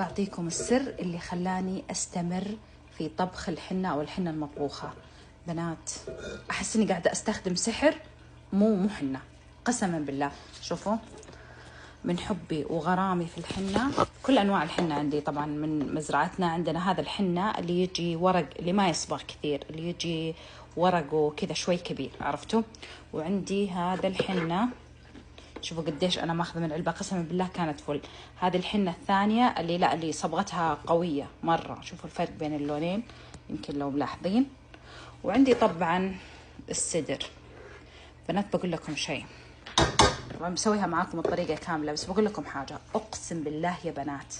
بعطيكم السر اللي خلاني استمر في طبخ الحنة او الحنة المطبوخة. بنات احس اني قاعدة استخدم سحر، مو حنة، قسما بالله. شوفوا، من حبي وغرامي في الحنة، كل انواع الحنة عندي طبعا من مزرعتنا. عندنا هذا الحنة اللي يجي ورق، اللي ما يصبغ كثير، اللي يجي ورقه كذا شوي كبير، عرفتوا؟ وعندي هذا الحنة، شوفوا قديش انا ماخذه من العلبه، قسما بالله كانت فل. هذه الحنه الثانيه اللي لا، اللي صبغتها قويه مره، شوفوا الفرق بين اللونين يمكن لو ملاحظين. وعندي طبعا السدر. بنات بقول لكم شيء، طبعا بسويها معاكم الطريقه كامله، بس بقول لكم حاجه، اقسم بالله يا بنات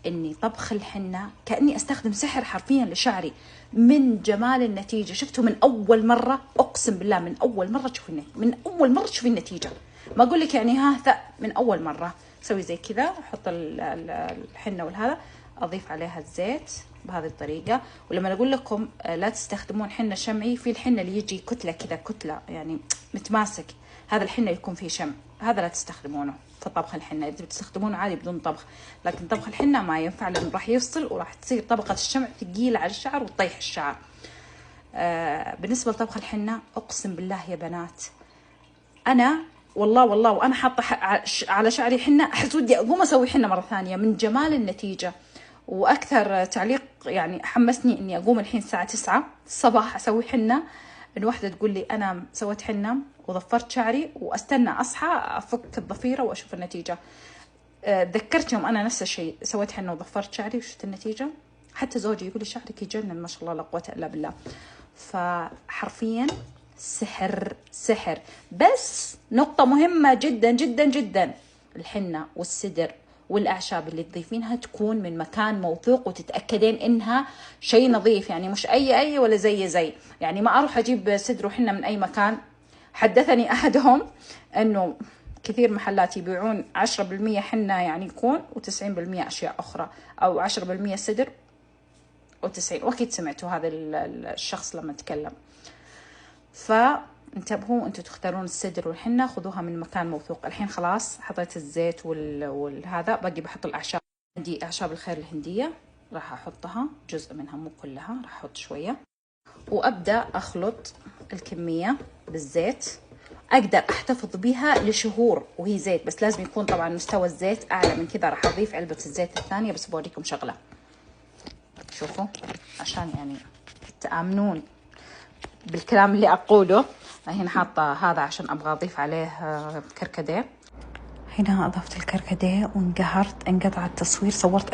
اني طبخ الحنه كاني استخدم سحر حرفيا لشعري، من جمال النتيجه. شفتوا من اول مره، اقسم بالله من اول مره تشوفي، من اول مره تشوفي النتيجه. ما اقول لك يعني ها من اول مره. اسوي زي كذا، احط الحنه والهذا، اضيف عليها الزيت بهذه الطريقه. ولما اقول لكم لا تستخدمون حنه شمعي، في الحنه اللي يجي كتله كذا، كتله يعني متماسك، هذا الحنه يكون فيه شمع، هذا لا تستخدمونه في طبخ الحنه. اذا بتستخدمونه عادي بدون طبخ، لكن طبخ الحنه ما ينفع، لانه راح يفصل وراح تصير طبقه الشمع ثقيله على الشعر وتطيح الشعر. بالنسبه لطبخ الحنه اقسم بالله يا بنات، انا والله وانا حاطه على شعري حنه، احس ودي اقوم اسوي حنه مره ثانيه من جمال النتيجه. واكثر تعليق يعني حمسني اني اقوم الحين الساعه 9 الصباح اسوي حنه، ان واحده تقول لي انا سويت حنه وضفرت شعري، واستنى اصحى افك الضفيره واشوف النتيجه. تذكرت يوم انا نفس الشيء سويت حنه وضفرت شعري وشفت النتيجه. حتى زوجي يقول لي شعرك يجنن ما شاء الله لا قوه الا بالله. فحرفيا سحر سحر. بس نقطة مهمة جدا جدا جدا، الحنة والسدر والأعشاب اللي تضيفينها تكون من مكان موثوق، وتتأكدين إنها شيء نظيف، يعني مش أي ولا زي يعني ما أروح أجيب سدر وحنة من أي مكان. حدثني أحدهم إنه كثير محلات يبيعون 10% حنة يعني يكون، و90% أشياء أخرى، أو 10% سدر و90، وأكيد سمعتوا هذا الشخص لما تكلم. فانتبهوا، انتوا تختارون السدر والحنة خذوها من مكان موثوق. الحين خلاص حطيت الزيت والهذا، باقي بحط الأعشاب. عندي أعشاب الخير الهندية، راح أحطها جزء منها مو كلها، راح أحط شوية، وأبدأ أخلط الكمية بالزيت. أقدر أحتفظ بها لشهور وهي زيت، بس لازم يكون طبعا مستوى الزيت أعلى من كذا. راح أضيف علبة الزيت الثانية، بس بوريكم شغلة، شوفوا عشان يعني تآمنون بالكلام اللي أقوله. هنا حاطة هذا عشان أبغى أضيف عليه كركديه. هنا أضفت الكركديه وانقهرت، انقطع التصوير، صورت